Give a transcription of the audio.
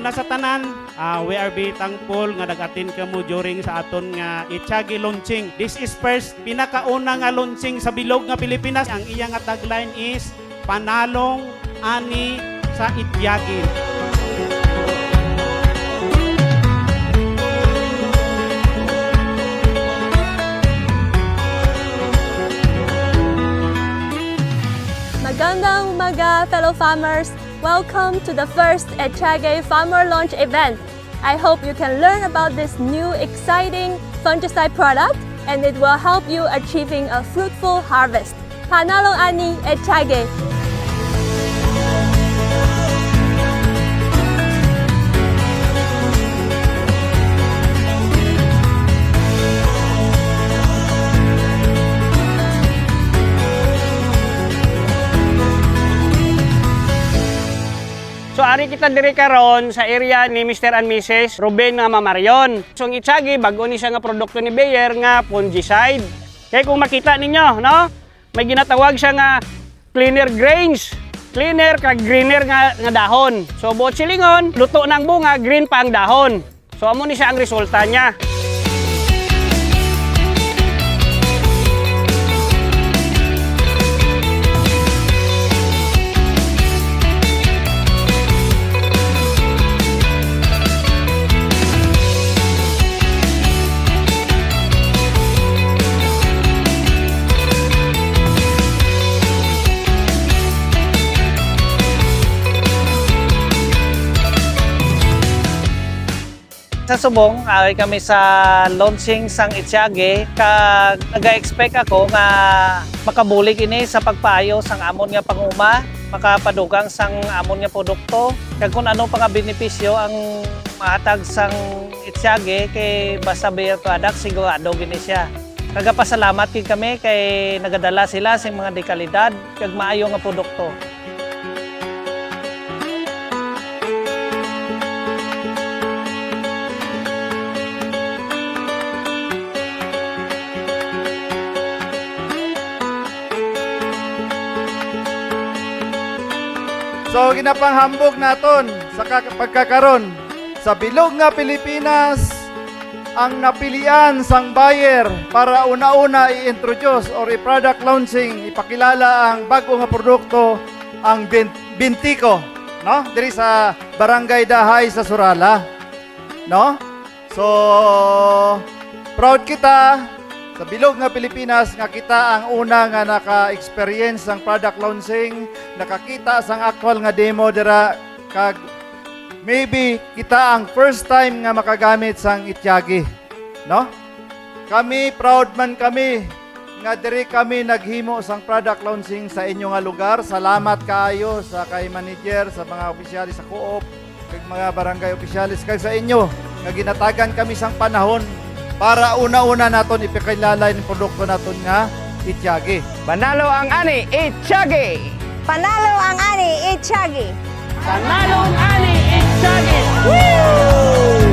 una sa tanan, we are very thankful nga nag-attend kamo during sa aton nga Itiyagi launching. This is first pinakauna nga launching sa bilog nga Pilipinas. Ang iyang nga tagline is panalong ani sa Itiyagi. Magandang umaga, fellow farmers. Welcome to the first Itiyagi Farmer Launch event. I hope you can learn about this new exciting fungicide product and it will help you achieving a fruitful harvest. Panalong ani Itiyagi. So ari kita diri karon sa area ni Mr. and Mrs. Ruben nga Mamarion. So ang Itiyagi bago ni siya nga produkto ni Bayer nga fungicide. Kaya kung makita ninyo, no? May ginatawag siya nga cleaner grains. Cleaner kag greener nga dahon. So buot silingon, luto ng bunga, green pa ang dahon. So amo ni siya ang resulta niya. Sa Subong, ay kami sa launching sang Itiyagi. Kag naga-expect ako nga makabulig ini sa pagpaayo sang amon nga panguma, makapadugang sang amon nga produkto. Kag kung ano pa nga benepisyo ang mahatag sang Itiyagi kay basta Bayer product, sigurado gini siya. Kagapasalamat kin kami kay nagadala sila sa mga dekalidad kag maayo nga produkto. So ginapanghambog naton sa pagkakaron sa bilog nga Pilipinas ang napilian sang Bayer para una-una i-introduce or i-product launching, ipakilala ang bago nga produkto, ang Bintiko, no? Diri sa Barangay Dahay sa Surala, no? So proud kita sa bilog nga Pilipinas nga kita ang una nga naka-experience ng product launching, nakakita sang actual nga demo dira kag maybe kita ang first time nga makagamit sang Itiyagi, no? Kami proud man kami nga diri kami naghimo sang product launching sa inyo nga lugar. Salamat kaayo sa kay manager, sa mga opisyalis sa co-op, kag mga barangay opisyalis kag sa inyo nga ginatagan kami sang panahon para una-una naton ipakilala yung produkto naton nga Itiyagi. Panalo ang ani Itiyagi. Panalo ang ani Itiyagi. Panalo ang ani Itiyagi. Woo!